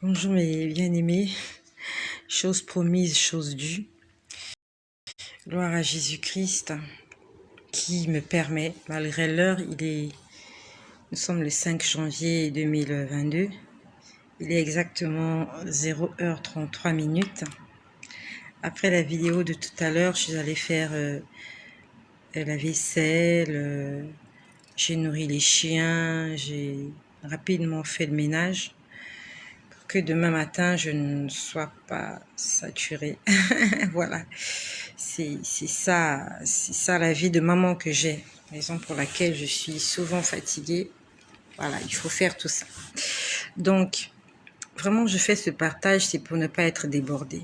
Bonjour mes bien-aimés, chose promise, chose due. Gloire à Jésus-Christ qui me permet, malgré l'heure, nous sommes le 5 janvier 2022, il est exactement 0h33. Après la vidéo de tout à l'heure, je suis allée faire la vaisselle, j'ai nourri les chiens, j'ai rapidement fait le ménage. Que demain matin, je ne sois pas saturée. Voilà, c'est ça la vie de maman que j'ai, raison pour laquelle je suis souvent fatiguée. Voilà, il faut faire tout ça. Donc, vraiment, je fais ce partage, c'est pour ne pas être débordée.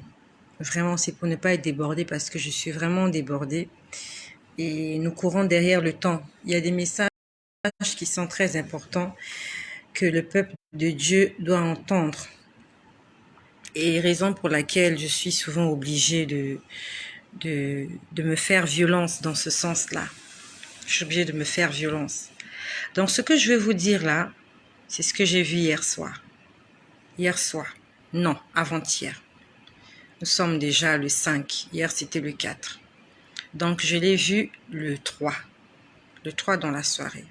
Vraiment, c'est pour ne pas être débordée parce que je suis vraiment débordée. Et nous courons derrière le temps. Il y a des messages qui sont très importants que le peuple de Dieu doit entendre. Et raison pour laquelle je suis souvent obligée de me faire violence dans ce sens-là. Je suis obligée de me faire violence. Donc ce que je vais vous dire là, c'est ce que j'ai vu hier soir. Hier soir. Non, avant-hier. Nous sommes déjà le 5. Hier, c'était le 4. Donc je l'ai vu le 3. Le 3 dans la soirée.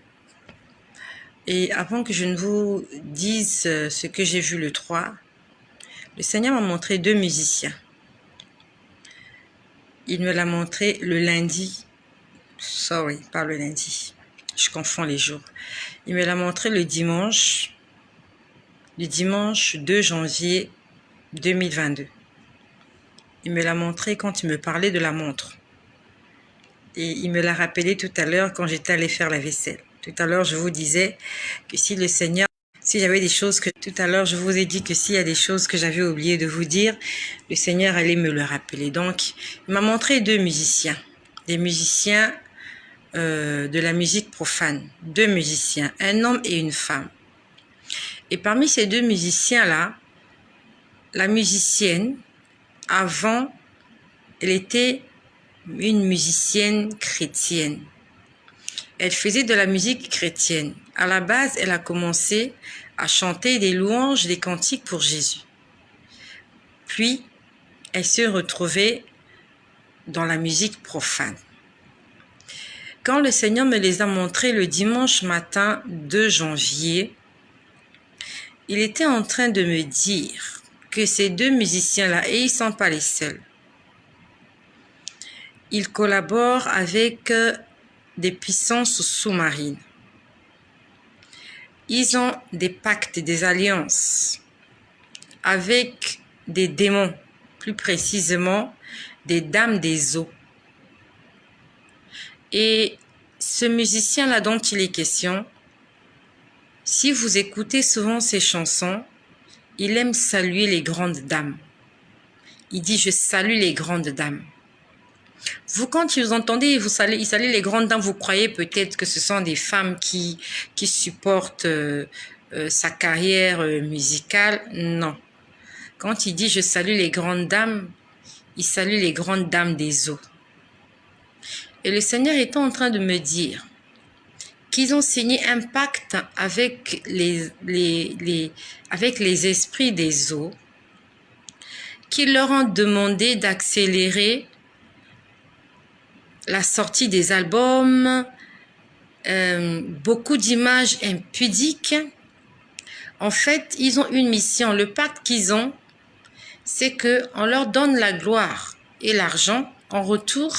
Et avant que je ne vous dise ce que j'ai vu le 3, le Seigneur m'a montré 2 musiciens. Il me l'a montré le lundi. Sorry, pas le lundi. Je confonds les jours. Il me l'a montré le dimanche 2 janvier 2022. Il me l'a montré quand il me parlait de la montre. Et il me l'a rappelé tout à l'heure quand j'étais allée faire la vaisselle. Tout à l'heure, je vous disais que si j'avais des choses que, tout à l'heure, je vous ai dit que s'il y a des choses que j'avais oublié de vous dire, le Seigneur allait me le rappeler. Donc, il m'a montré 2 musiciens. Des musiciens de la musique profane. 2 musiciens, un homme et une femme. Et parmi ces 2 musiciens-là, la musicienne, avant, elle était une musicienne chrétienne. Elle faisait de la musique chrétienne. À la base, elle a commencé à chanter des louanges, des cantiques pour Jésus. Puis, elle se retrouvait dans la musique profane. Quand le Seigneur me les a montrés le dimanche matin 2 janvier, il était en train de me dire que ces 2 musiciens-là, et ils ne sont pas les seuls, ils collaborent avec des puissances sous-marines. Ils ont des pactes, des alliances avec des démons, plus précisément des dames des eaux. Et ce musicien-là dont il est question, si vous écoutez souvent ses chansons, il aime saluer les grandes dames. Il dit « je salue les grandes dames ». Vous, quand vous entendez, il salue les grandes dames, vous croyez peut-être que ce sont des femmes qui supportent sa carrière musicale. Non. Quand il dit « je salue les grandes dames », il salue les grandes dames des eaux. Et le Seigneur est en train de me dire qu'ils ont signé un pacte avec avec les esprits des eaux, qu'ils leur ont demandé d'accélérer la sortie des albums, beaucoup d'images impudiques. En fait, ils ont une mission. Le pacte qu'ils ont, c'est qu'on leur donne la gloire et l'argent. En retour,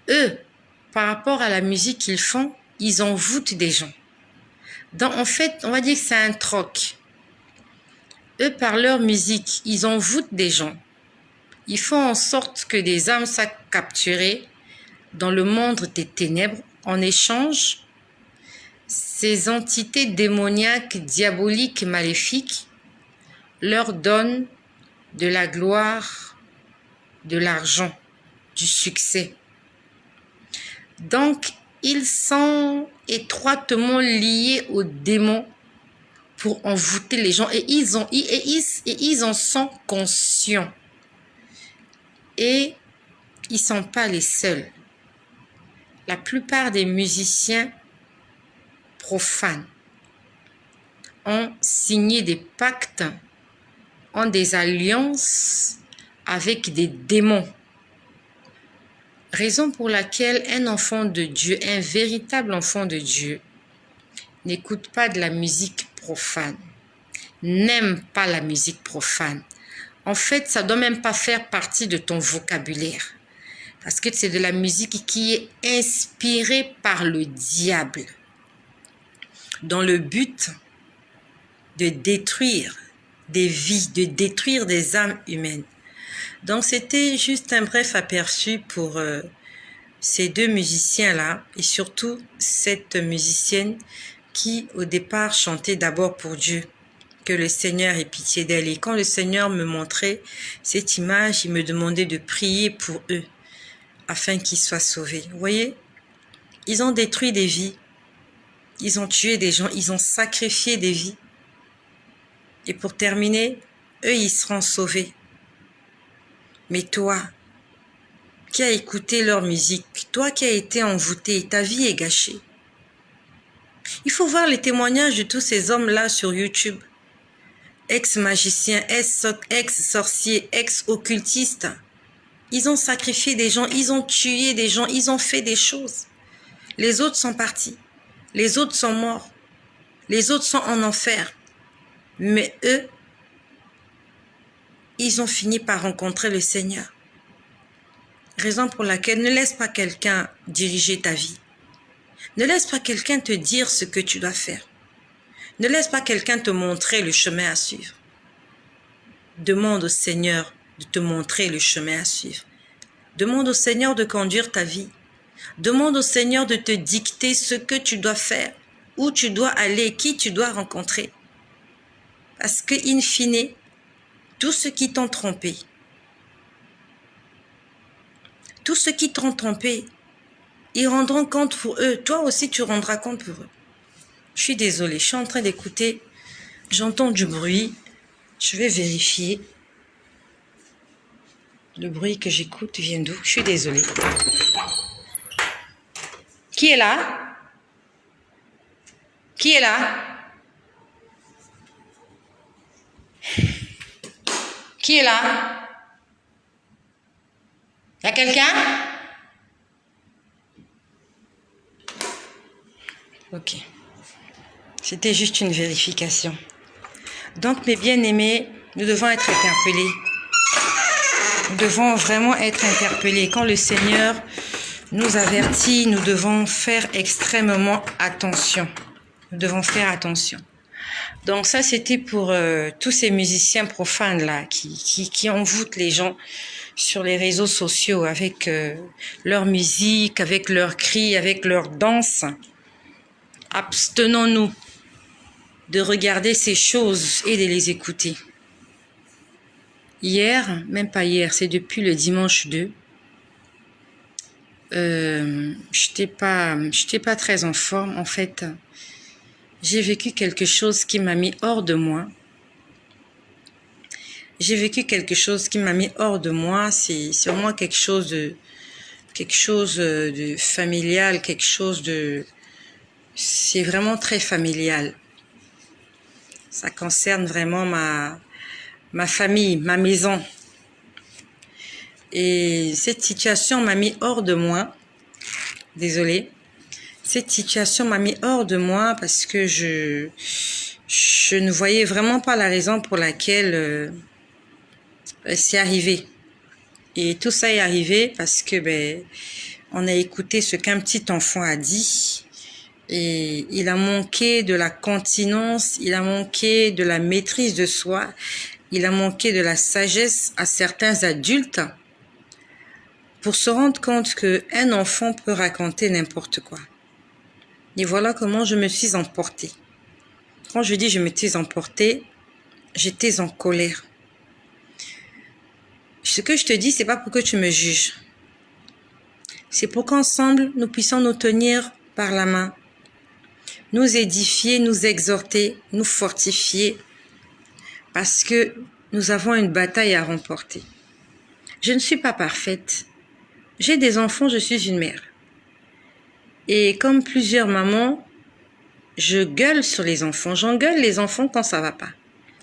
eux, par rapport à la musique qu'ils font, ils envoûtent des gens. Donc, en fait, on va dire que c'est un troc. Eux, par leur musique, ils envoûtent des gens. Ils font en sorte que des âmes soient capturées dans le monde des ténèbres. En échange, ces entités démoniaques, diaboliques, maléfiques leur donnent de la gloire, de l'argent, du succès. Donc, ils sont étroitement liés aux démons pour envoûter les gens et ils en sont conscients. Et ils ne sont pas les seuls. La plupart des musiciens profanes ont signé des pactes, ont des alliances avec des démons. Raison pour laquelle un enfant de Dieu, un véritable enfant de Dieu, n'écoute pas de la musique profane, n'aime pas la musique profane. En fait, ça ne doit même pas faire partie de ton vocabulaire. Parce que c'est de la musique qui est inspirée par le diable, dans le but de détruire des vies, de détruire des âmes humaines. Donc, c'était juste un bref aperçu pour ces deux musiciens-là et surtout cette musicienne qui, au départ, chantait d'abord pour Dieu, que le Seigneur ait pitié d'elle. Et quand le Seigneur me montrait cette image, il me demandait de prier pour eux afin qu'ils soient sauvés. Vous voyez, ils ont détruit des vies, ils ont tué des gens, ils ont sacrifié des vies. Et pour terminer, eux, ils seront sauvés. Mais toi, qui as écouté leur musique, toi qui as été envoûté, ta vie est gâchée. Il faut voir les témoignages de tous ces hommes-là sur YouTube. Ex-magiciens, ex-sorciers, ex-occultistes. Ils ont sacrifié des gens, ils ont tué des gens, ils ont fait des choses. Les autres sont partis. Les autres sont morts. Les autres sont en enfer. Mais eux, ils ont fini par rencontrer le Seigneur. Raison pour laquelle ne laisse pas quelqu'un diriger ta vie. Ne laisse pas quelqu'un te dire ce que tu dois faire. Ne laisse pas quelqu'un te montrer le chemin à suivre. Demande au Seigneur de te montrer le chemin à suivre. Demande au Seigneur de conduire ta vie. Demande au Seigneur de te dicter ce que tu dois faire, où tu dois aller, qui tu dois rencontrer. Parce que, in fine, tous ceux qui t'ont trompé, ils rendront compte pour eux. Toi aussi, tu rendras compte pour eux. Je suis désolée, je suis en train d'écouter. J'entends du bruit. Je vais vérifier. Le bruit que j'écoute vient d'où? Je suis désolée. Qui est là? Qui est là? Qui est là? Il y a quelqu'un? Ok. C'était juste une vérification. Donc, mes bien-aimés, nous devons être interpellés. Nous devons vraiment être interpellés. Quand le Seigneur nous avertit, nous devons faire extrêmement attention. Nous devons faire attention. Donc ça, c'était pour tous ces musiciens profanes-là qui envoûtent les gens sur les réseaux sociaux avec leur musique, avec leurs cris, avec leurs danses. Abstenons-nous de regarder ces choses et de les écouter. Hier, même pas hier, c'est depuis le dimanche 2, j'étais pas très en forme. En fait, j'ai vécu quelque chose qui m'a mis hors de moi. C'est sûrement quelque chose de familial, c'est vraiment très familial. Ça concerne vraiment ma famille, ma maison. Et cette situation m'a mis hors de moi. Désolée. Cette situation m'a mis hors de moi parce que je ne voyais vraiment pas la raison pour laquelle c'est arrivé. Et tout ça est arrivé parce que on a écouté ce qu'un petit enfant a dit. Et il a manqué de la continence, il a manqué de la maîtrise de soi, il a manqué de la sagesse à certains adultes pour se rendre compte qu'un enfant peut raconter n'importe quoi. Et voilà comment je me suis emportée. Quand je dis je me suis emportée, j'étais en colère. Ce que je te dis, c'est pas pour que tu me juges. C'est pour qu'ensemble, nous puissions nous tenir par la main, nous édifier, nous exhorter, nous fortifier, parce que nous avons une bataille à remporter. Je ne suis pas parfaite. J'ai des enfants, je suis une mère. Et comme plusieurs mamans, je gueule sur les enfants. J'engueule les enfants quand ça va pas.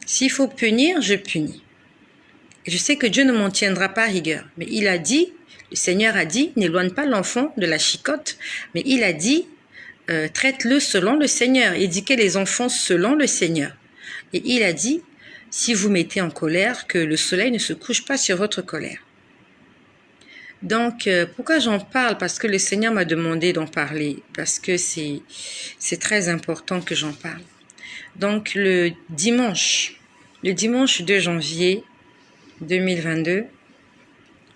S'il faut punir, je punis. Et je sais que Dieu ne m'en tiendra pas rigueur. Mais il a dit, le Seigneur a dit, n'éloigne pas l'enfant de la chicotte. Mais il a dit, traite-le selon le Seigneur. Éduquez les enfants selon le Seigneur. Et il a dit, si vous mettez en colère, que le soleil ne se couche pas sur votre colère. Donc, pourquoi j'en parle? Parce que le Seigneur m'a demandé d'en parler. Parce que c'est très important que j'en parle. Donc, le dimanche 2 janvier 2022,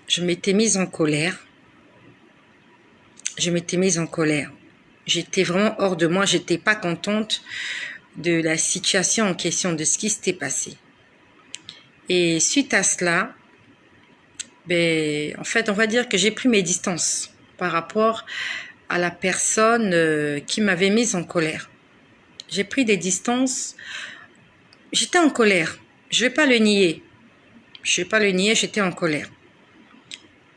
je m'étais mise en colère. J'étais vraiment hors de moi. J'étais pas contente de la situation en question, de ce qui s'était passé. Et suite à cela, en fait, on va dire que j'ai pris mes distances par rapport à la personne qui m'avait mise en colère. J'ai pris des distances. J'étais en colère. Je vais pas le nier, j'étais en colère.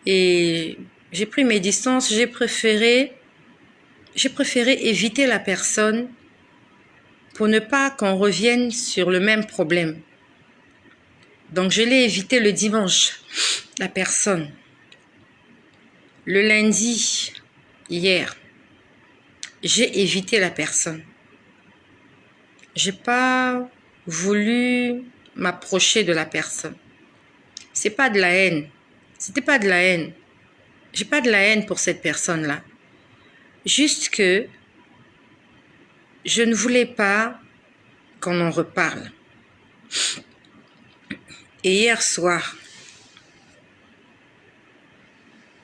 Et j'ai pris mes distances, j'ai préféré éviter la personne pour ne pas qu'on revienne sur le même problème. Donc, je l'ai évité le dimanche, la personne. Le lundi, hier, j'ai évité la personne. J'ai pas voulu m'approcher de la personne. C'est pas de la haine. C'était pas de la haine. J'ai pas de la haine pour cette personne-là. Juste que je ne voulais pas qu'on en reparle. Et hier soir,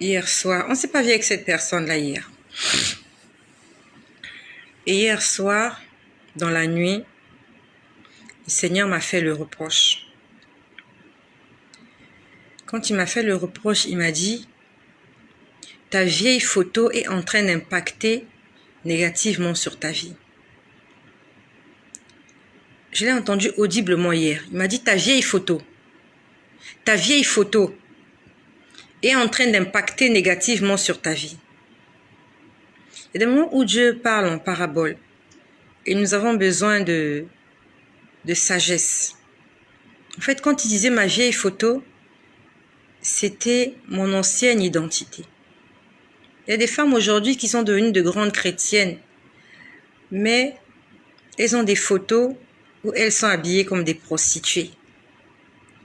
on s'est pas vu avec cette personne-là hier. Et hier soir, dans la nuit, le Seigneur m'a fait le reproche. Quand il m'a fait le reproche, il m'a dit, ta vieille photo est en train d'impacter négativement sur ta vie. Je l'ai entendu audiblement hier. Il m'a dit, ta vieille photo est en train d'impacter négativement sur ta vie. Il y a des moments où Dieu parle en parabole et nous avons besoin de sagesse. En fait, quand il disait ma vieille photo, c'était mon ancienne identité. Il y a des femmes aujourd'hui qui sont devenues de grandes chrétiennes, mais elles ont des photos où elles sont habillées comme des prostituées.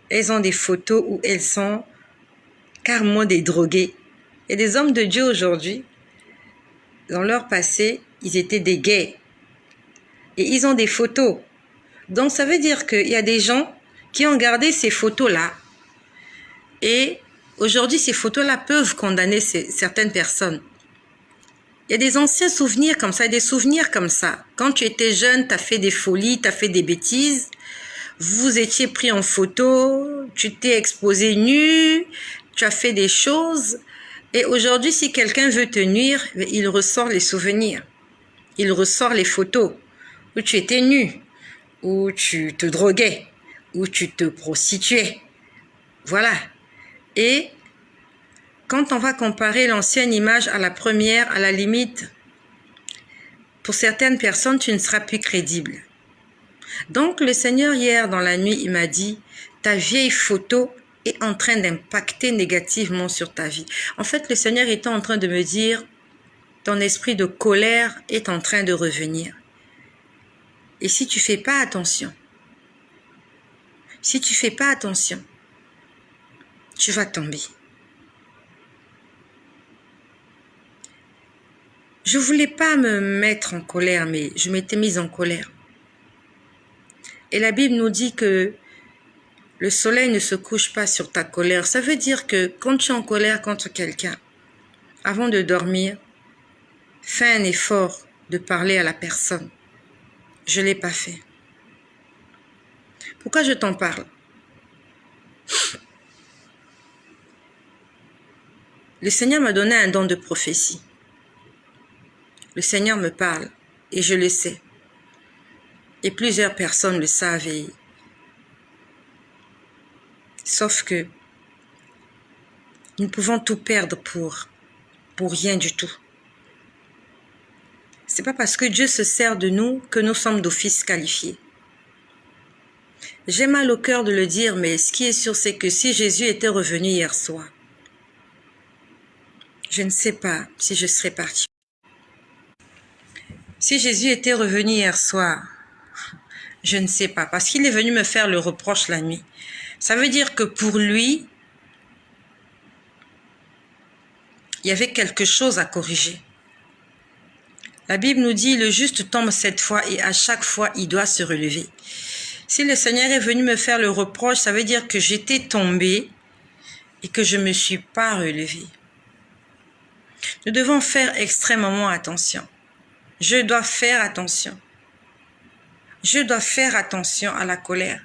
Elles ont des photos où elles sont carrément des drogués. Il y a des hommes de Dieu aujourd'hui, dans leur passé, ils étaient des gays. Et ils ont des photos. Donc ça veut dire qu'il y a des gens qui ont gardé ces photos-là. Et aujourd'hui, ces photos-là peuvent condamner certaines personnes. Il y a des anciens souvenirs comme ça, des souvenirs comme ça. Quand tu étais jeune, tu as fait des folies, tu as fait des bêtises. Vous étiez pris en photo, tu t'es exposé nu, tu as fait des choses. Et aujourd'hui, si quelqu'un veut te nuire, il ressort les souvenirs. Il ressort les photos où tu étais nu, où tu te droguais, où tu te prostituais. Voilà. Et quand on va comparer l'ancienne image à la première, à la limite, pour certaines personnes, tu ne seras plus crédible. Donc, le Seigneur, hier, dans la nuit, il m'a dit, ta vieille photo est en train d'impacter négativement sur ta vie. En fait, le Seigneur était en train de me dire, ton esprit de colère est en train de revenir. Et si tu fais pas attention, tu vas tomber. Je voulais pas me mettre en colère, mais je m'étais mise en colère. Et la Bible nous dit que le soleil ne se couche pas sur ta colère. Ça veut dire que quand tu es en colère contre quelqu'un, avant de dormir, fais un effort de parler à la personne. Je ne l'ai pas fait. Pourquoi je t'en parle? Le Seigneur m'a donné un don de prophétie. Le Seigneur me parle et je le sais. Et plusieurs personnes le savent. Sauf que nous pouvons tout perdre pour rien du tout. C'est pas parce que Dieu se sert de nous que nous sommes d'office qualifiés. J'ai mal au cœur de le dire, mais ce qui est sûr, c'est que si Jésus était revenu hier soir, je ne sais pas si je serais partie. Si Jésus était revenu hier soir, je ne sais pas, parce qu'il est venu me faire le reproche la nuit. Ça veut dire que pour lui, il y avait quelque chose à corriger. La Bible nous dit, le juste tombe 7 fois et à chaque fois, il doit se relever. Si le Seigneur est venu me faire le reproche, ça veut dire que j'étais tombée et que je ne me suis pas relevée. Nous devons faire extrêmement attention. Je dois faire attention. Je dois faire attention à la colère.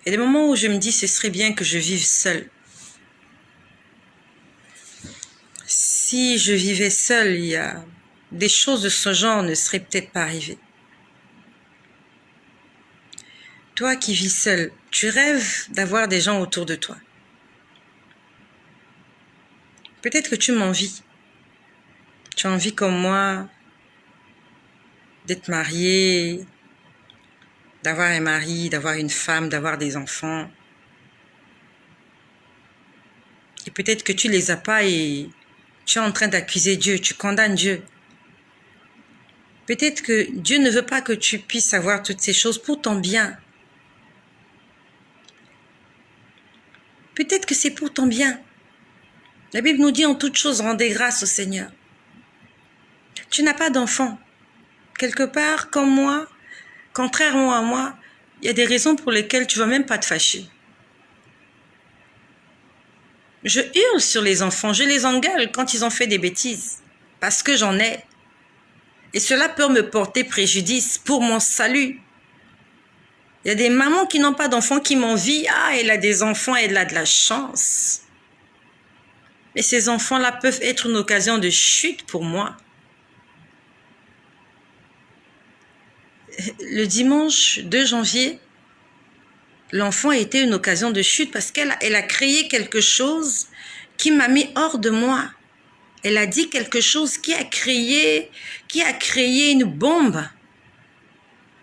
Il y a des moments où je me dis, ce serait bien que je vive seule. Si je vivais seule, il y a des choses de ce genre ne seraient peut-être pas arrivées. Toi qui vis seule, tu rêves d'avoir des gens autour de toi. Peut-être que tu m'envies. Tu as envie comme moi d'être mariée, d'avoir un mari, d'avoir une femme, d'avoir des enfants. Et peut-être que tu les as pas et tu es en train d'accuser Dieu, tu condamnes Dieu. Peut-être que Dieu ne veut pas que tu puisses avoir toutes ces choses pour ton bien. Peut-être que c'est pour ton bien. La Bible nous dit en toutes choses, rendez grâce au Seigneur. Tu n'as pas d'enfant. Quelque part, comme moi, contrairement à moi, il y a des raisons pour lesquelles tu ne vas même pas te fâcher. Je hurle sur les enfants, je les engueule quand ils ont fait des bêtises, parce que j'en ai. Et cela peut me porter préjudice pour mon salut. Il y a des mamans qui n'ont pas d'enfants qui m'envient. Ah, elle a des enfants, elle a de la chance. Mais ces enfants-là peuvent être une occasion de chute pour moi. Le dimanche 2 janvier, l'enfant a été une occasion de chute parce qu'elle a créé quelque chose qui m'a mis hors de moi. Elle a dit quelque chose qui a créé une bombe.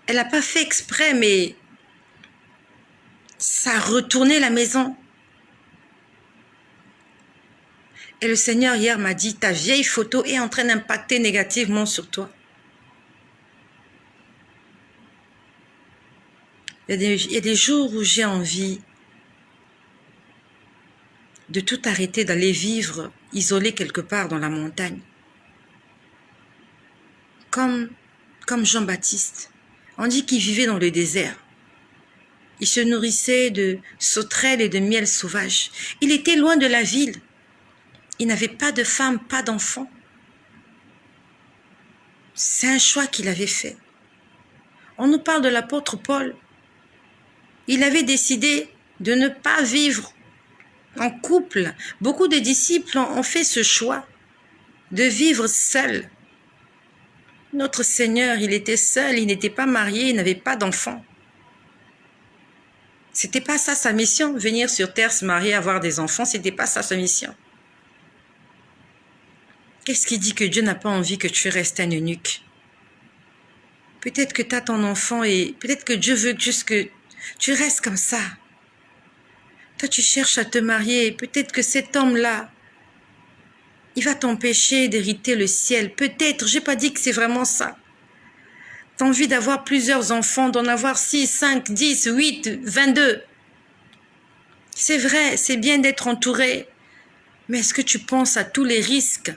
Elle n'a pas fait exprès, mais ça a retourné la maison. Et le Seigneur hier m'a dit, ta vieille photo est en train d'impacter négativement sur toi. Il y a des jours où j'ai envie de tout arrêter, d'aller vivre isolé quelque part dans la montagne. Comme Jean-Baptiste. On dit qu'il vivait dans le désert. Il se nourrissait de sauterelles et de miel sauvage. Il était loin de la ville. Il n'avait pas de femme, pas d'enfant. C'est un choix qu'il avait fait. On nous parle de l'apôtre Paul. Il avait décidé de ne pas vivre en couple. Beaucoup de disciples ont fait ce choix de vivre seul. Notre Seigneur, il était seul, il n'était pas marié, il n'avait pas d'enfant. C'était pas ça sa mission, venir sur terre, se marier, avoir des enfants, c'était pas ça sa mission. Qu'est-ce qui dit que Dieu n'a pas envie que tu restes un eunuque? Peut-être que tu as ton enfant et peut-être que Dieu veut juste que tu restes comme ça. Toi, tu cherches à te marier. Peut-être que cet homme-là, il va t'empêcher d'hériter le ciel. Peut-être, j'ai pas dit que c'est vraiment ça. Tu as envie d'avoir plusieurs enfants, d'en avoir 6, 5, 10, 8, 22. C'est vrai, c'est bien d'être entouré. Mais est-ce que tu penses à tous les risques?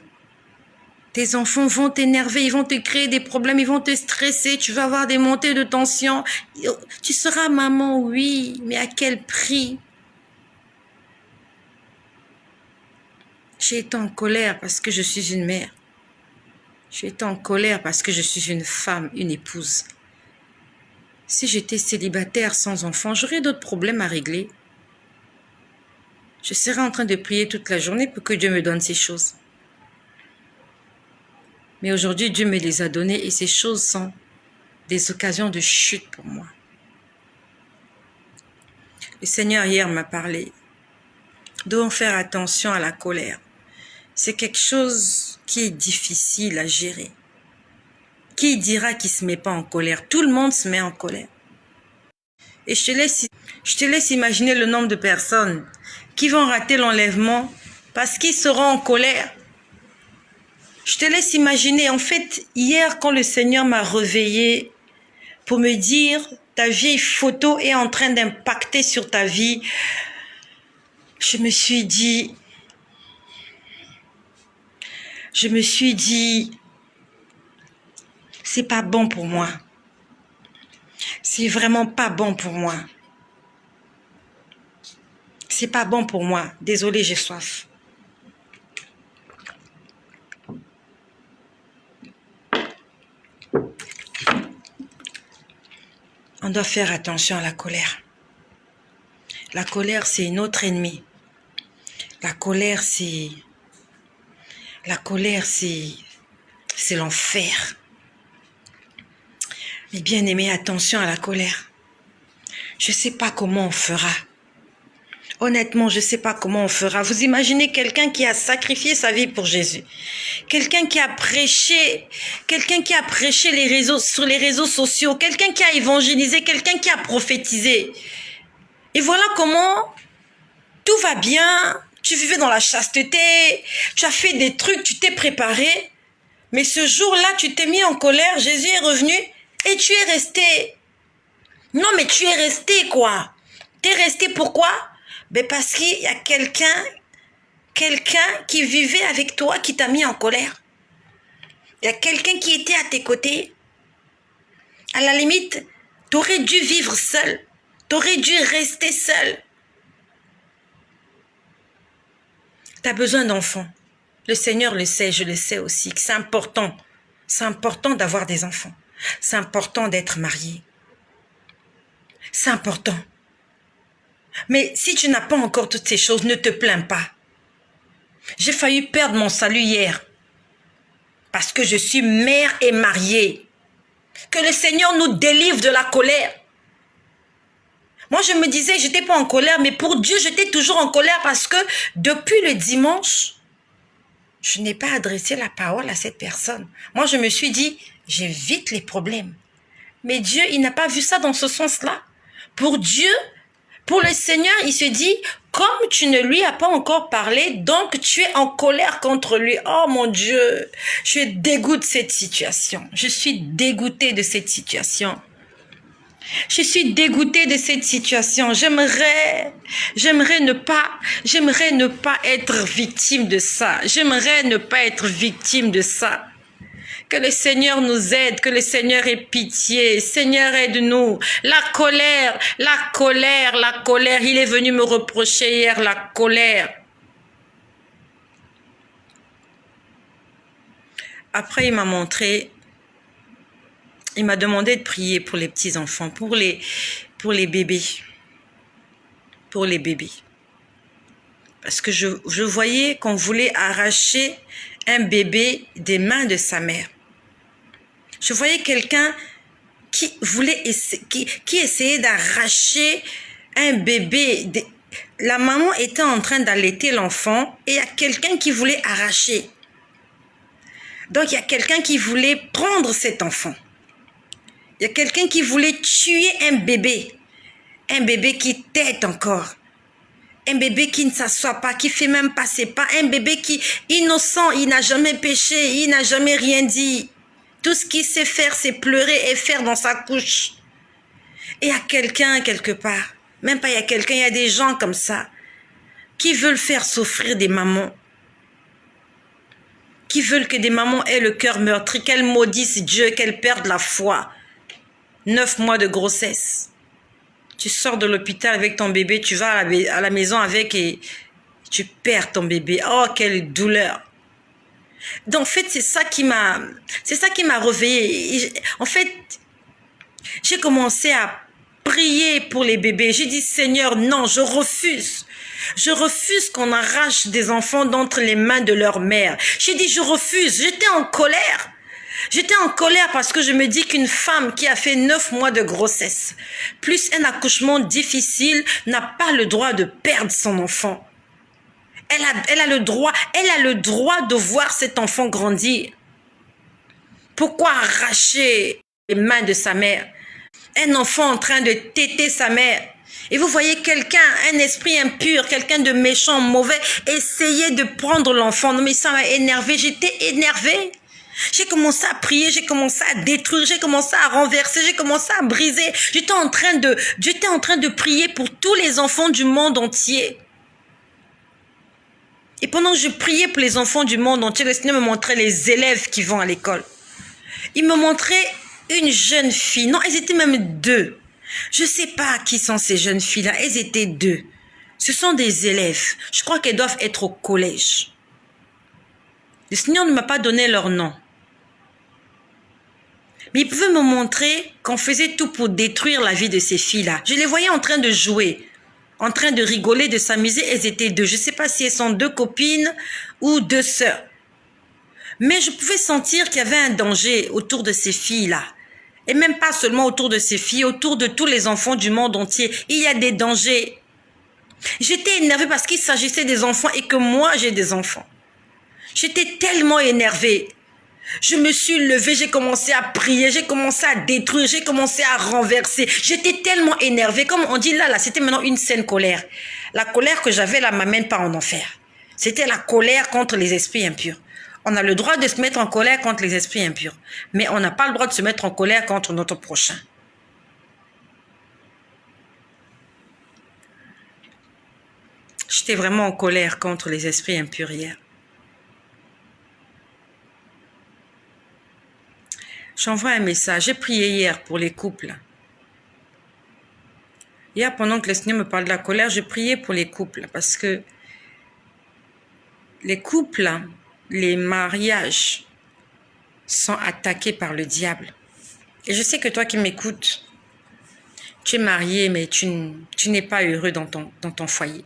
Tes enfants vont t'énerver, ils vont te créer des problèmes, ils vont te stresser, tu vas avoir des montées de tension. Tu seras maman, oui, mais à quel prix? J'ai été en colère parce que je suis une mère. J'ai été en colère parce que je suis une femme, une épouse. Si j'étais célibataire sans enfant, j'aurais d'autres problèmes à régler. Je serais en train de prier toute la journée pour que Dieu me donne ces choses. Mais aujourd'hui, Dieu me les a données et ces choses sont des occasions de chute pour moi. Le Seigneur hier m'a parlé. devons faire attention à la colère. C'est quelque chose qui est difficile à gérer. Qui dira qu'il ne se met pas en colère? Tout le monde se met en colère. Et je te laisse imaginer le nombre de personnes qui vont rater l'enlèvement parce qu'ils seront en colère. Je te laisse imaginer. En fait, hier, quand le Seigneur m'a réveillée pour me dire ta vieille photo est en train d'impacter sur ta vie, je me suis dit, c'est pas bon pour moi. C'est vraiment pas bon pour moi. C'est pas bon pour moi. Désolée, j'ai soif. On doit faire attention à la colère. La colère, c'est notre ennemi. La colère, c'est l'enfer. Mais bien aimé, attention à la colère. Je ne sais pas comment on fera. Honnêtement, je ne sais pas comment on fera. Vous imaginez quelqu'un qui a sacrifié sa vie pour Jésus. Quelqu'un qui a prêché sur les réseaux sociaux. Quelqu'un qui a évangélisé, quelqu'un qui a prophétisé. Et voilà comment tout va bien. Tu vivais dans la chasteté. Tu as fait des trucs, tu t'es préparé. Mais ce jour-là, tu t'es mis en colère. Jésus est revenu et tu es resté. Non, mais tu es resté quoi? Tu es resté pourquoi? Ben parce qu'il y a quelqu'un qui vivait avec toi qui t'a mis en colère. Il y a quelqu'un qui était à tes côtés. À la limite, tu aurais dû vivre seul. Tu aurais dû rester seul. Tu as besoin d'enfants. Le Seigneur le sait, je le sais aussi, que c'est important. C'est important d'avoir des enfants. C'est important d'être marié. C'est important. Mais si tu n'as pas encore toutes ces choses, ne te plains pas. J'ai failli perdre mon salut hier. Parce que je suis mère et mariée. Que le Seigneur nous délivre de la colère. Moi, je me disais, je n'étais pas en colère, mais pour Dieu, j'étais toujours en colère parce que depuis le dimanche, je n'ai pas adressé la parole à cette personne. Moi, je me suis dit, j'évite les problèmes. Mais Dieu, il n'a pas vu ça dans ce sens-là. Pour Dieu, pour le Seigneur, il se dit, comme tu ne lui as pas encore parlé, donc tu es en colère contre lui. Oh mon Dieu, je dégoûte cette situation. Je suis dégoûtée de cette situation. Je suis dégoûtée de cette situation. J'aimerais ne pas être victime de ça. J'aimerais ne pas être victime de ça. Que le Seigneur nous aide, que le Seigneur ait pitié. Seigneur, aide-nous. La colère. Il est venu me reprocher hier la colère. Après, il m'a montré, il m'a demandé de prier pour les petits-enfants, pour les bébés. Pour les bébés. Parce que je voyais qu'on voulait arracher un bébé des mains de sa mère. Je voyais quelqu'un qui essayait d'arracher un bébé. La maman était en train d'allaiter l'enfant et il y a quelqu'un qui voulait arracher. Donc, il y a quelqu'un qui voulait prendre cet enfant. Il y a quelqu'un qui voulait tuer un bébé. Un bébé qui tète encore. Un bébé qui ne s'assoit pas, qui fait même pas ses pas. Un bébé qui est innocent, il n'a jamais péché, il n'a jamais rien dit. Tout ce qu'il sait faire, c'est pleurer et faire dans sa couche. Et il y a quelqu'un quelque part, même pas il y a quelqu'un, il y a des gens comme ça, qui veulent faire souffrir des mamans. Qui veulent que des mamans aient le cœur meurtri, qu'elles maudissent Dieu, qu'elles perdent la foi. 9 mois de grossesse. Tu sors de l'hôpital avec ton bébé, tu vas à la maison avec et tu perds ton bébé. Oh, quelle douleur. Donc, en fait, c'est ça qui m'a réveillée. En fait, j'ai commencé à prier pour les bébés. J'ai dit, Seigneur, non, je refuse. Je refuse qu'on arrache des enfants d'entre les mains de leur mère. J'ai dit, je refuse. J'étais en colère. J'étais en colère parce que je me dis qu'une femme qui a fait 9 mois de grossesse, plus un accouchement difficile, n'a pas le droit de perdre son enfant. Elle a le droit de voir cet enfant grandir. Pourquoi arracher les mains de sa mère? Un enfant en train de téter sa mère. Et vous voyez quelqu'un, un esprit impur, quelqu'un de méchant, mauvais, essayer de prendre l'enfant. Non mais ça m'a énervé, j'étais énervée. J'ai commencé à prier, j'ai commencé à détruire, j'ai commencé à renverser, j'ai commencé à briser. J'étais en train de prier pour tous les enfants du monde entier. Et pendant que je priais pour les enfants du monde entier, le Seigneur me montrait les élèves qui vont à l'école. Il me montrait une jeune fille. Non, elles étaient même deux. Je ne sais pas qui sont ces jeunes filles-là. Elles étaient deux. Ce sont des élèves. Je crois qu'elles doivent être au collège. Le Seigneur ne m'a pas donné leur nom. Mais il pouvait me montrer qu'on faisait tout pour détruire la vie de ces filles-là. Je les voyais en train de jouer, en train de rigoler, de s'amuser. Elles étaient deux. Je ne sais pas si elles sont deux copines ou deux sœurs. Mais je pouvais sentir qu'il y avait un danger autour de ces filles-là. Et même pas seulement autour de ces filles, autour de tous les enfants du monde entier. Il y a des dangers. J'étais énervée parce qu'il s'agissait des enfants et que moi, j'ai des enfants. J'étais tellement énervée. Je me suis levée, j'ai commencé à prier, j'ai commencé à détruire, j'ai commencé à renverser. J'étais tellement énervée. Comme on dit là, c'était maintenant une saine colère. La colère que j'avais là m'amène pas en enfer. C'était la colère contre les esprits impurs. On a le droit de se mettre en colère contre les esprits impurs. Mais on n'a pas le droit de se mettre en colère contre notre prochain. J'étais vraiment en colère contre les esprits impurs hier. J'envoie un message. J'ai prié hier pour les couples. Hier, pendant que le Seigneur me parle de la colère, je priais pour les couples. Parce que les couples, les mariages sont attaqués par le diable. Et je sais que toi qui m'écoutes, tu es marié, mais tu n'es pas heureux dans ton foyer.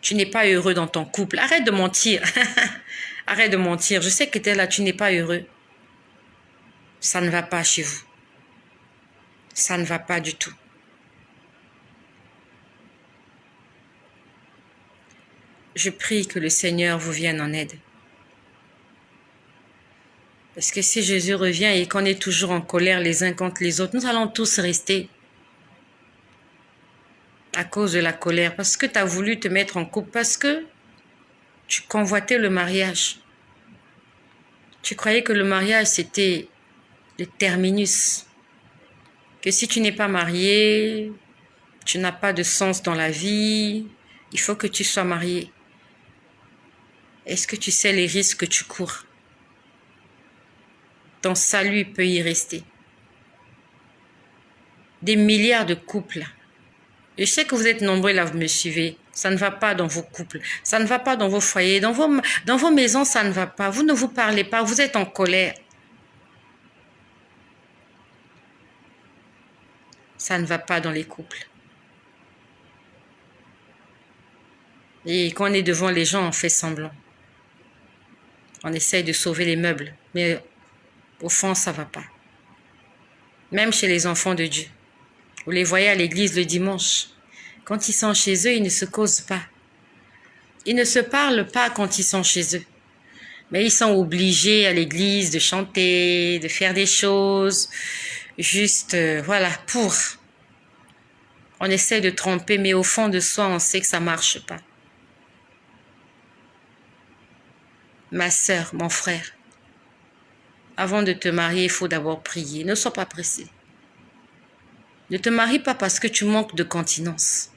Tu n'es pas heureux dans ton couple. Arrête de mentir. Arrête de mentir. Je sais que tu es là, tu n'es pas heureux. Ça ne va pas chez vous. Ça ne va pas du tout. Je prie que le Seigneur vous vienne en aide. Parce que si Jésus revient et qu'on est toujours en colère les uns contre les autres, nous allons tous rester à cause de la colère. Parce que tu as voulu te mettre en couple, parce que tu convoitais le mariage. Tu croyais que le mariage, c'était le terminus. Que si tu n'es pas marié, tu n'as pas de sens dans la vie, il faut que tu sois marié. Est-ce que tu sais les risques que tu cours? Ton salut peut y rester. Des milliards de couples. Je sais que vous êtes nombreux là, vous me suivez. Ça ne va pas dans vos couples. Ça ne va pas dans vos foyers. Dans vos maisons, ça ne va pas. Vous ne vous parlez pas. Vous êtes en colère. Ça ne va pas dans les couples. Et quand on est devant les gens, on fait semblant. On essaye de sauver les meubles. Mais au fond, ça ne va pas. Même chez les enfants de Dieu. Vous les voyez à l'église le dimanche. Quand ils sont chez eux, ils ne se causent pas. Ils ne se parlent pas quand ils sont chez eux. Mais ils sont obligés à l'église de chanter, de faire des choses. Juste, voilà, pour. On essaie de tromper, mais au fond de soi, on sait que ça ne marche pas. Ma sœur, mon frère, avant de te marier, il faut d'abord prier. Ne sois pas pressé. Ne te marie pas parce que tu manques de continence.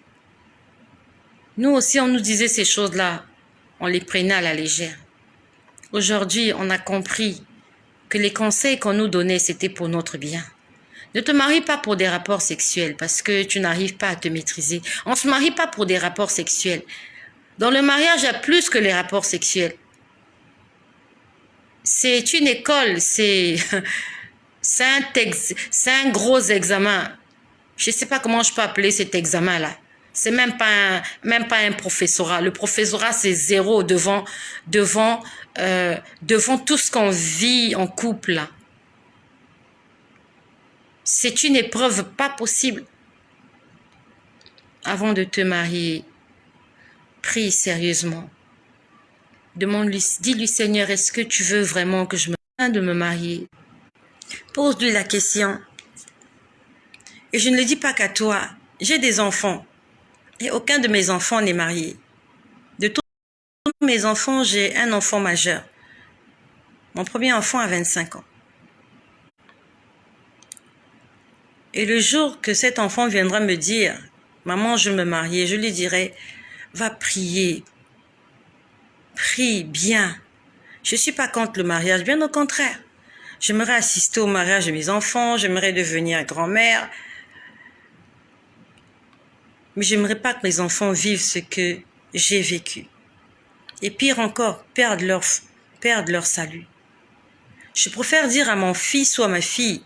Nous aussi, on nous disait ces choses-là. On les prenait à la légère. Aujourd'hui, on a compris que les conseils qu'on nous donnait, c'était pour notre bien. Ne te marie pas pour des rapports sexuels parce que tu n'arrives pas à te maîtriser. On ne se marie pas pour des rapports sexuels. Dans le mariage, il y a plus que les rapports sexuels. C'est une école, c'est un gros examen. Je ne sais pas comment je peux appeler cet examen-là. C'est même pas un professorat. Le professorat, c'est zéro devant tout ce qu'on vit en couple, là. C'est une épreuve pas possible. Avant de te marier, prie sérieusement. Demande-lui, dis-lui, Seigneur, est-ce que tu veux vraiment que je me de me marier? Pose-lui la question. Et je ne le dis pas qu'à toi. J'ai des enfants. Et aucun de mes enfants n'est marié. De tous mes enfants, j'ai un enfant majeur. Mon premier enfant a 25 ans. Et le jour que cet enfant viendra me dire, maman, je veux me marier, je lui dirai, va prier. Prie bien. Je ne suis pas contre le mariage, bien au contraire. J'aimerais assister au mariage de mes enfants, j'aimerais devenir grand-mère. Mais j'aimerais pas que mes enfants vivent ce que j'ai vécu. Et pire encore, perdre leur salut. Je préfère dire à mon fils ou à ma fille,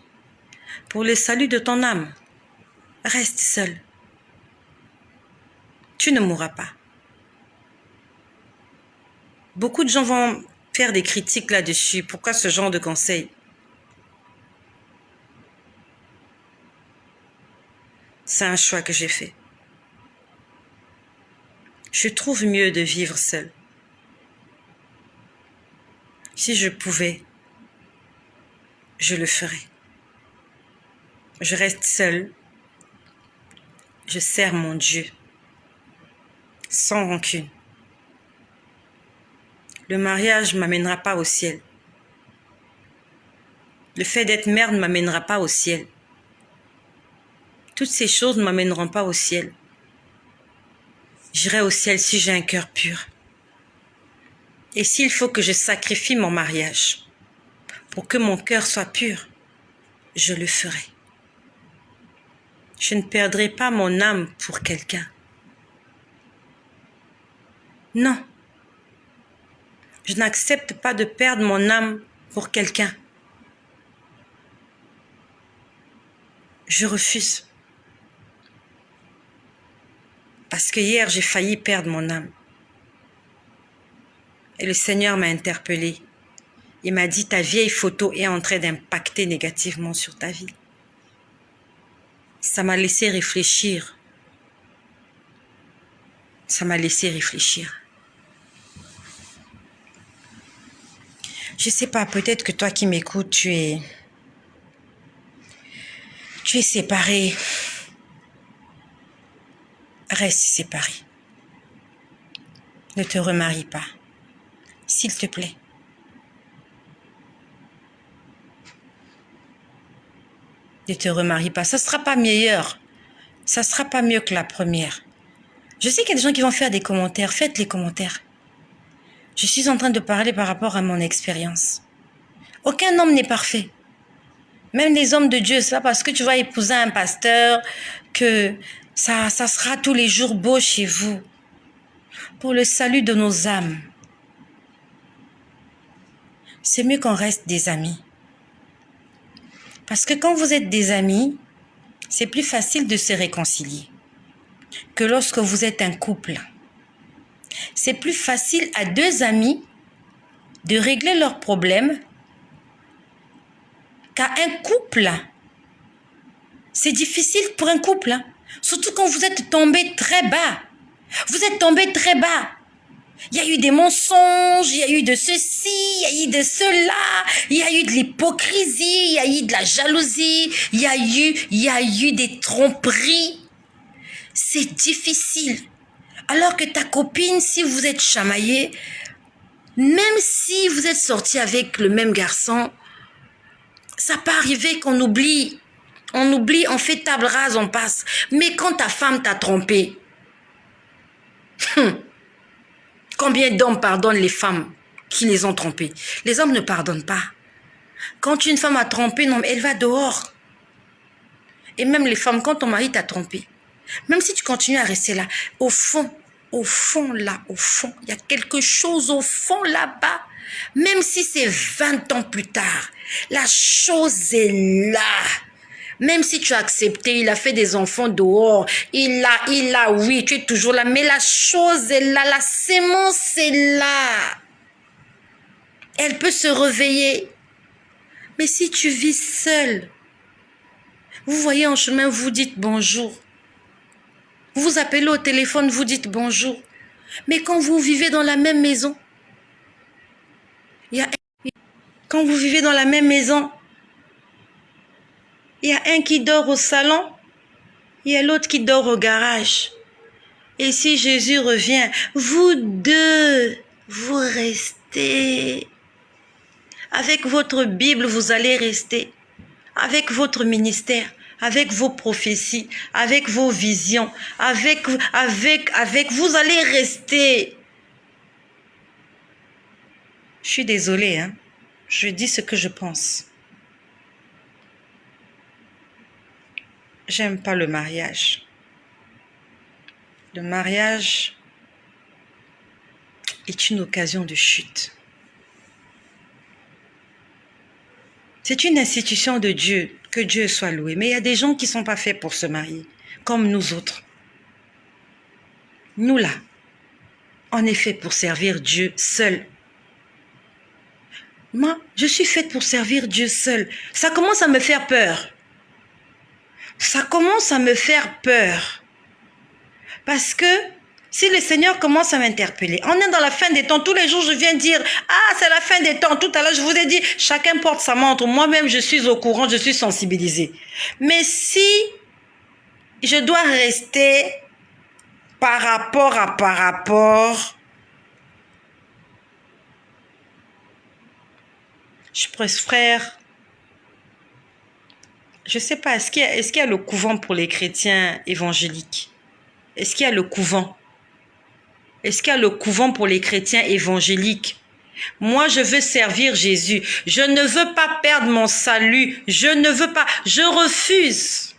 pour le salut de ton âme, reste seul. Tu ne mourras pas. Beaucoup de gens vont faire des critiques là-dessus. Pourquoi ce genre de conseil? C'est un choix que j'ai fait. Je trouve mieux de vivre seul. Si je pouvais, je le ferais. Je reste seule. Je sers mon Dieu. Sans rancune. Le mariage ne m'amènera pas au ciel. Le fait d'être mère ne m'amènera pas au ciel. Toutes ces choses ne m'amèneront pas au ciel. J'irai au ciel si j'ai un cœur pur. Et s'il faut que je sacrifie mon mariage pour que mon cœur soit pur, je le ferai. Je ne perdrai pas mon âme pour quelqu'un. Non. Je n'accepte pas de perdre mon âme pour quelqu'un. Je refuse. Parce que hier, j'ai failli perdre mon âme. Et le Seigneur m'a interpellée. Il m'a dit, ta vieille photo est en train d'impacter négativement sur ta vie. Ça m'a laissé réfléchir. Ça m'a laissé réfléchir. Je sais pas, peut-être que toi qui m'écoutes, tu es séparé. Reste séparé. Ne te remarie pas. S'il te plaît. Ne te remarie pas. Ça ne sera pas meilleur. Ça ne sera pas mieux que la première. Je sais qu'il y a des gens qui vont faire des commentaires. Faites les commentaires. Je suis en train de parler par rapport à mon expérience. Aucun homme n'est parfait. Même les hommes de Dieu, c'est pas parce que tu vas épouser un pasteur que ça sera tous les jours beau chez vous. Pour le salut de nos âmes. C'est mieux qu'on reste des amis. Parce que quand vous êtes des amis, c'est plus facile de se réconcilier que lorsque vous êtes un couple. C'est plus facile à deux amis de régler leurs problèmes qu'à un couple. C'est difficile pour un couple, surtout quand vous êtes tombé très bas. Vous êtes tombé très bas. Il y a eu des mensonges, il y a eu de ceci, il y a eu de cela, il y a eu de l'hypocrisie, il y a eu de la jalousie, il y a eu des tromperies. C'est difficile. Alors que ta copine, si vous êtes chamaillé, même si vous êtes sorti avec le même garçon, ça peut arriver qu'on oublie. On oublie, on fait table rase, on passe. Mais quand ta femme t'a trompé, combien d'hommes pardonnent les femmes qui les ont trompés? Les hommes ne pardonnent pas. Quand une femme a trompé, non, elle va dehors. Et même les femmes, quand ton mari t'a trompé, même si tu continues à rester là, au fond, il y a quelque chose au fond là-bas. Même si c'est 20 ans plus tard, la chose est là. Même si tu as accepté, il a fait des enfants dehors, il a, oui, tu es toujours là, mais la chose est là, la sémence est là. Elle peut se réveiller. Mais si tu vis seul, vous voyez en chemin, vous dites bonjour. Vous vous appelez au téléphone, vous dites bonjour. Mais quand vous vivez dans la même maison, Quand vous vivez dans la même maison, il y a un qui dort au salon, il y a l'autre qui dort au garage. Et si Jésus revient, vous deux, vous restez. Avec votre Bible, vous allez rester. Avec votre ministère, avec vos prophéties, avec vos visions, avec, vous allez rester. Je suis désolée, hein. Je dis ce que je pense. J'aime pas le mariage. Le mariage est une occasion de chute. C'est une institution de Dieu, que Dieu soit loué. Mais il y a des gens qui ne sont pas faits pour se marier, comme nous autres. Nous là, on est fait pour servir Dieu seul. Moi, je suis faite pour servir Dieu seul. Ça commence à me faire peur. Ça commence à me faire peur. Parce que si le Seigneur commence à m'interpeller, on est dans la fin des temps, tous les jours je viens dire, ah c'est la fin des temps, tout à l'heure je vous ai dit, chacun porte sa montre, moi-même je suis au courant, je suis sensibilisée. Mais si je dois rester par rapport, je préfère, je sais pas, est-ce qu'il y a le couvent pour les chrétiens évangéliques? Est-ce qu'il y a le couvent? Est-ce qu'il y a le couvent pour les chrétiens évangéliques? Moi, je veux servir Jésus. Je ne veux pas perdre mon salut. Je ne veux pas. Je refuse.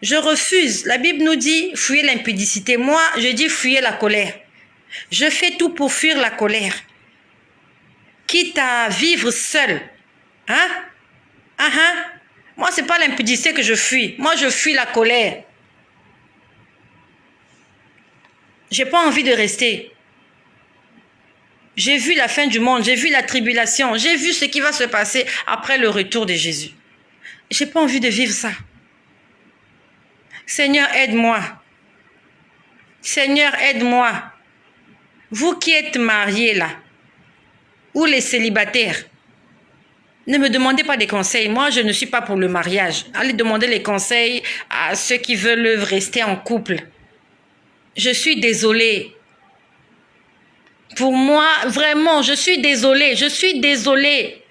Je refuse. La Bible nous dit, fuyez l'impudicité. Moi, je dis, fuyez la colère. Je fais tout pour fuir la colère. Quitte à vivre seul. Hein? Moi, c'est pas l'impudicité que je fuis. Moi, je fuis la colère. J'ai pas envie de rester. J'ai vu la fin du monde, j'ai vu la tribulation, j'ai vu ce qui va se passer après le retour de Jésus. J'ai pas envie de vivre ça. Seigneur, aide-moi. Seigneur, aide-moi. Vous qui êtes mariés là, ou les célibataires, ne me demandez pas des conseils. Moi, je ne suis pas pour le mariage. Allez demander les conseils à ceux qui veulent rester en couple. Je suis désolée. Pour moi, vraiment, je suis désolée. Je suis désolée.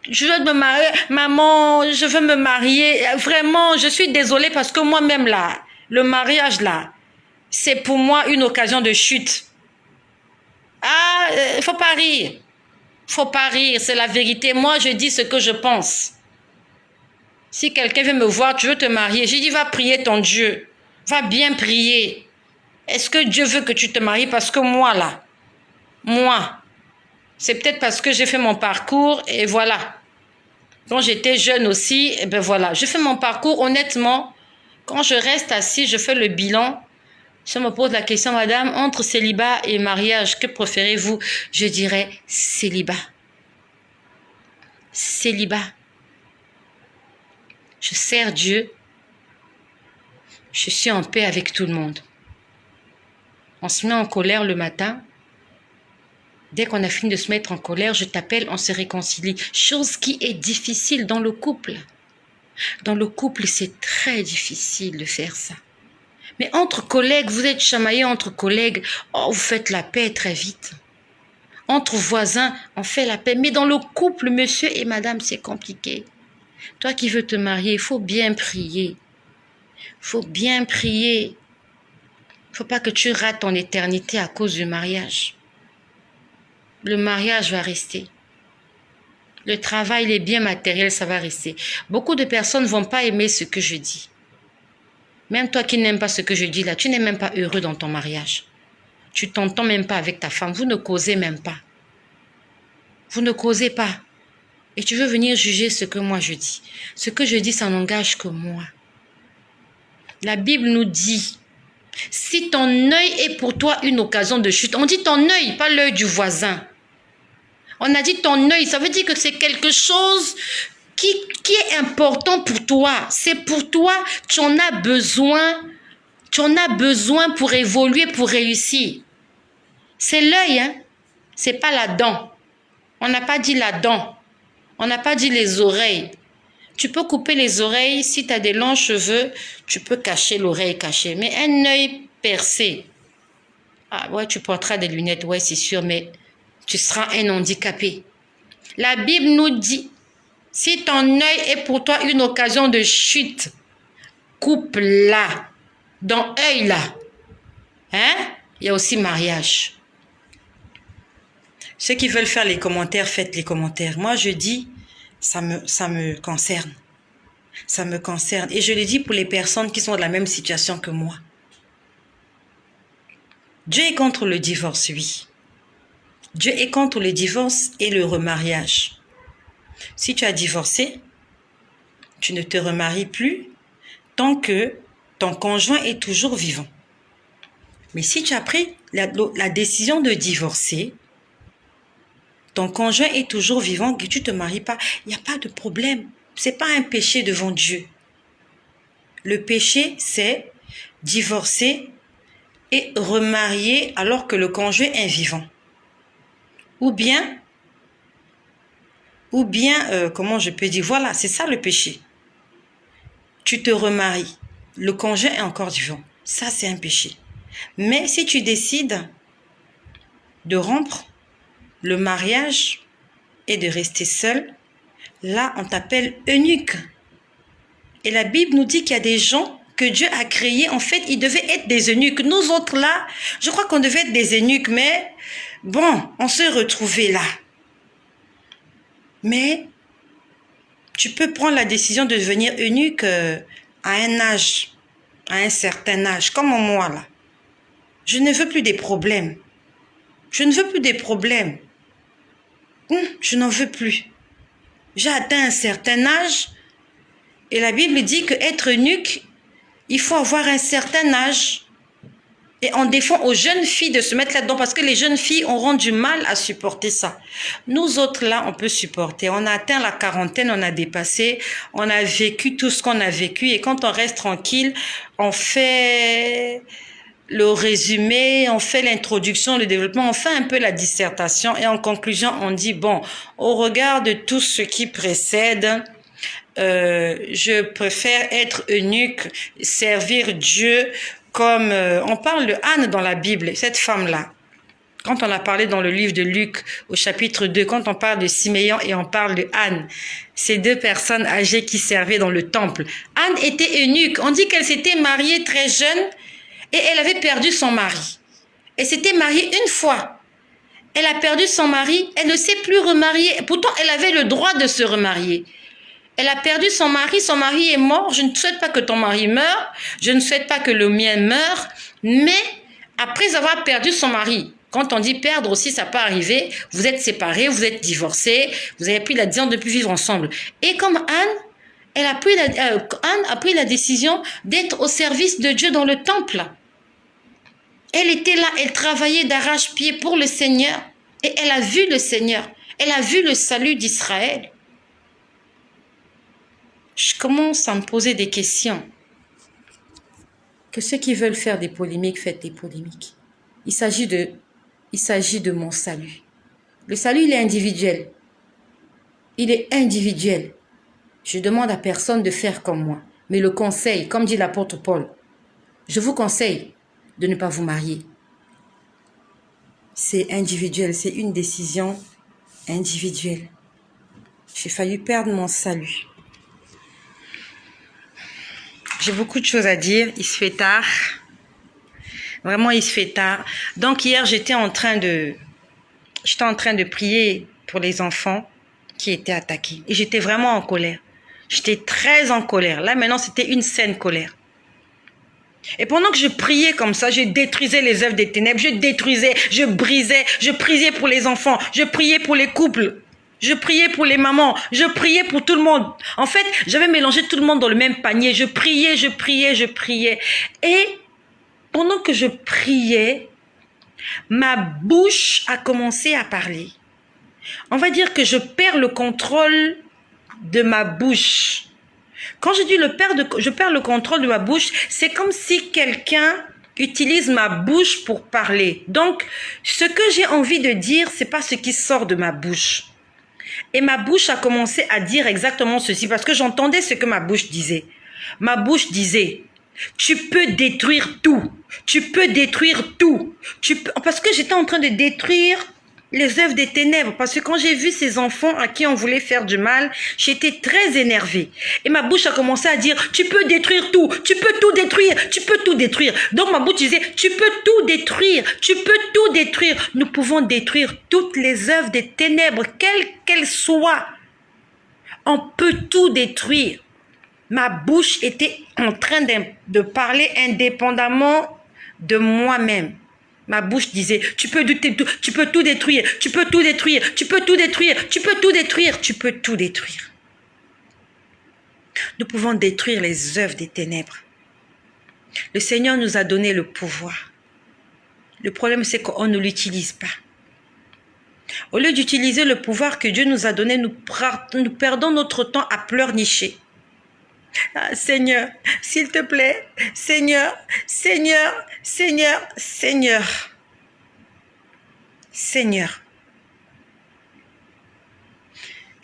Je veux me marier. Maman, je veux me marier. Vraiment, je suis désolée parce que moi-même, là, le mariage, là, c'est pour moi une occasion de chute. Ah, faut pas rire. Faut pas rire, c'est la vérité. Moi, je dis ce que je pense. Si quelqu'un veut me voir, tu veux te marier, j'ai dit, va prier ton Dieu. Va bien prier. Est-ce que Dieu veut que tu te maries? Parce que moi, là, moi, c'est peut-être parce que j'ai fait mon parcours et voilà. Quand j'étais jeune aussi, et ben voilà, je fais mon parcours honnêtement. Quand je reste assis, je fais le bilan. Je me pose la question, madame, entre célibat et mariage, que préférez-vous? Je dirais célibat. Célibat. Je sers Dieu. Je suis en paix avec tout le monde. On se met en colère le matin. Dès qu'on a fini de se mettre en colère, je t'appelle, on se réconcilie. Chose qui est difficile dans le couple. Dans le couple, c'est très difficile de faire ça. Mais entre collègues, vous êtes chamaillés entre collègues, oh, vous faites la paix très vite. Entre voisins, on fait la paix. Mais dans le couple, monsieur et madame, c'est compliqué. Toi qui veux te marier, il faut bien prier. Il faut bien prier. Il ne faut pas que tu rates ton éternité à cause du mariage. Le mariage va rester. Le travail, les biens matériels, ça va rester. Beaucoup de personnes ne vont pas aimer ce que je dis. Même toi qui n'aimes pas ce que je dis là, tu n'es même pas heureux dans ton mariage. Tu t'entends même pas avec ta femme. Vous ne causez même pas. Vous ne causez pas. Et tu veux venir juger ce que moi je dis. Ce que je dis, ça n'engage que moi. La Bible nous dit, si ton œil est pour toi une occasion de chute, on dit ton œil, pas l'œil du voisin. On a dit ton œil, ça veut dire que c'est quelque chose qui est important pour toi. C'est pour toi, tu en as besoin. Tu en as besoin pour évoluer, pour réussir. C'est l'œil, hein. C'est pas la dent. On n'a pas dit la dent. On n'a pas dit les oreilles. Tu peux couper les oreilles. Si tu as des longs cheveux, tu peux cacher l'oreille cachée. Mais un œil percé. Ah ouais, tu porteras des lunettes, ouais, c'est sûr, mais tu seras un handicapé. La Bible nous dit, si ton œil est pour toi une occasion de chute, coupe-la. Dans œil-là. Hein? Il y a aussi mariage. Ceux qui veulent faire les commentaires, faites les commentaires. Moi, je dis, ça me concerne. Ça me concerne. Et je le dis pour les personnes qui sont dans la même situation que moi. Dieu est contre le divorce, oui. Dieu est contre le divorce et le remariage. Si tu as divorcé, tu ne te remaries plus tant que ton conjoint est toujours vivant. Mais si tu as pris la décision de divorcer, ton conjoint est toujours vivant, que tu ne te maries pas, il n'y a pas de problème. Ce n'est pas un péché devant Dieu. Le péché, c'est divorcer et remarier alors que le conjoint est vivant. Ou bien, comment je peux dire, voilà, c'est ça le péché. Tu te remaries, le conjoint est encore vivant. Ça, c'est un péché. Mais si tu décides de rompre le mariage et de rester seul, là, on t'appelle eunuque. Et la Bible nous dit qu'il y a des gens que Dieu a créés. En fait, ils devaient être des eunuques. Nous autres, là, je crois qu'on devait être des eunuques, mais bon, on s'est retrouvés là. Mais tu peux prendre la décision de devenir eunuque à un âge, à un certain âge, comme moi, là. Je ne veux plus des problèmes. Je ne veux plus des problèmes. Je n'en veux plus. J'ai atteint un certain âge et la Bible dit que être eunuque, il faut avoir un certain âge. Et on défend aux jeunes filles de se mettre là-dedans parce que les jeunes filles auront du mal à supporter ça. Nous autres, là, on peut supporter. On a atteint la quarantaine, on a dépassé, on a vécu tout ce qu'on a vécu. Et quand on reste tranquille, on fait le résumé, on fait l'introduction, le développement, on fait un peu la dissertation et en conclusion, on dit, bon, au regard de tout ce qui précède, je préfère être eunuque, servir Dieu comme on parle de Anne dans la Bible, cette femme-là. Quand on a parlé dans le livre de Luc au chapitre 2, quand on parle de Siméon et on parle de Anne, ces deux personnes âgées qui servaient dans le temple. Anne était eunuque. On dit qu'elle s'était mariée très jeune et elle avait perdu son mari. Elle s'était mariée une fois. Elle a perdu son mari, elle ne s'est plus remariée. Pourtant, elle avait le droit de se remarier. Elle a perdu son mari est mort. Je ne souhaite pas que ton mari meure, je ne souhaite pas que le mien meure, mais après avoir perdu son mari, quand on dit perdre aussi, ça peut arriver, vous êtes séparés, vous êtes divorcés, vous avez pris la décision de ne plus vivre ensemble. Et comme Anne, Anne a pris la décision d'être au service de Dieu dans le temple. Elle était là, elle travaillait d'arrache-pied pour le Seigneur et elle a vu le Seigneur, elle a vu le salut d'Israël. Je commence à me poser des questions. Que ceux qui veulent faire des polémiques, faites des polémiques. Il s'agit de mon salut. Le salut, il est individuel. Il est individuel. Je demande à personne de faire comme moi. Mais le conseil, comme dit l'apôtre Paul, je vous conseille de ne pas vous marier. C'est individuel, c'est une décision individuelle. J'ai failli perdre mon salut. J'ai beaucoup de choses à dire, il se fait tard. Vraiment, il se fait tard. Donc hier, j'étais en train de prier pour les enfants qui étaient attaqués. Et j'étais vraiment en colère. J'étais très en colère. Là, maintenant, c'était une saine colère. Et pendant que je priais comme ça, je détruisais les œuvres des ténèbres, je brisais, je priais pour les enfants, je priais pour les couples, je priais pour les mamans, je priais pour tout le monde. En fait, j'avais mélangé tout le monde dans le même panier. Je priais. Et pendant que je priais, ma bouche a commencé à parler. On va dire que je perds le contrôle de ma bouche. Quand je dis je perds le contrôle de ma bouche, c'est comme si quelqu'un utilise ma bouche pour parler. Donc, ce que j'ai envie de dire, c'est pas ce qui sort de ma bouche. Et ma bouche a commencé à dire exactement ceci parce que j'entendais ce que ma bouche disait. Ma bouche disait, tu peux détruire tout. Tu peux détruire tout. Parce que j'étais en train de détruire les œuvres des ténèbres. Parce que quand j'ai vu ces enfants à qui on voulait faire du mal, j'étais très énervée. Et ma bouche a commencé à dire, tu peux détruire tout. Tu peux tout détruire. Tu peux tout détruire. Donc ma bouche disait, tu peux tout détruire. Tu peux tout détruire. Nous pouvons détruire toutes les œuvres des ténèbres, quelles qu'elles soient. On peut tout détruire. Ma bouche était en train de parler indépendamment de moi-même. Ma bouche disait, tu peux tout détruire, tu peux tout détruire, tu peux tout détruire, tu peux tout détruire, tu peux tout détruire. Nous pouvons détruire les œuvres des ténèbres. Le Seigneur nous a donné le pouvoir. Le problème, c'est qu'on ne l'utilise pas. Au lieu d'utiliser le pouvoir que Dieu nous a donné, nous perdons notre temps à pleurnicher. Ah, Seigneur, s'il te plaît, Seigneur, Seigneur, Seigneur, Seigneur, Seigneur.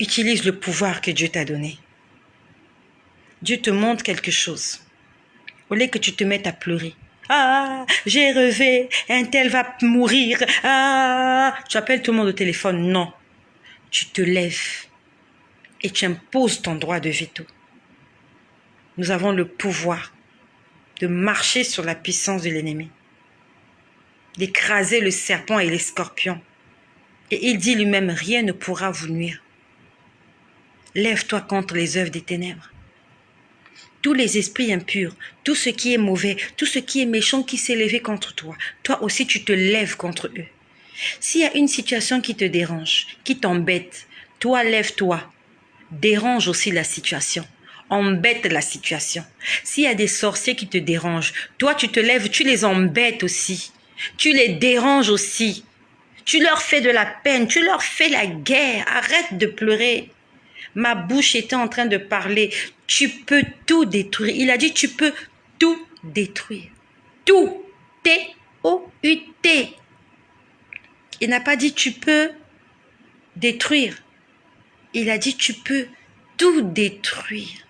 Utilise le pouvoir que Dieu t'a donné. Dieu te montre quelque chose. Au lieu que tu te mettes à pleurer. Ah, j'ai rêvé, un tel va mourir. Ah, tu appelles tout le monde au téléphone. Non, tu te lèves et tu imposes ton droit de veto. Nous avons le pouvoir de marcher sur la puissance de l'ennemi, d'écraser le serpent et les scorpions. Et il dit lui-même, rien ne pourra vous nuire. Lève-toi contre les œuvres des ténèbres. Tous les esprits impurs, tout ce qui est mauvais, tout ce qui est méchant qui s'est levé contre toi, toi aussi tu te lèves contre eux. S'il y a une situation qui te dérange, qui t'embête, toi lève-toi. Dérange aussi la situation. Embête la situation. S'il y a des sorciers qui te dérangent, toi tu te lèves, tu les embêtes aussi. Tu les déranges aussi. Tu leur fais de la peine, tu leur fais la guerre. Arrête de pleurer. Ma bouche était en train de parler. Tu peux tout détruire. Il a dit tu peux tout détruire. Tout. T-O-U-T. Il n'a pas dit tu peux détruire. Il a dit tu peux tout détruire.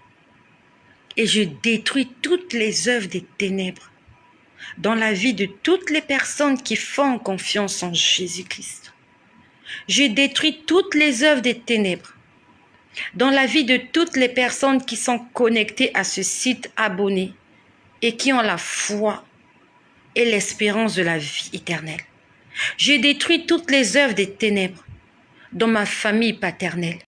Et je détruis toutes les œuvres des ténèbres dans la vie de toutes les personnes qui font confiance en Jésus-Christ. Je détruis toutes les œuvres des ténèbres dans la vie de toutes les personnes qui sont connectées à ce site abonné et qui ont la foi et l'espérance de la vie éternelle. Je détruis toutes les œuvres des ténèbres dans ma famille paternelle.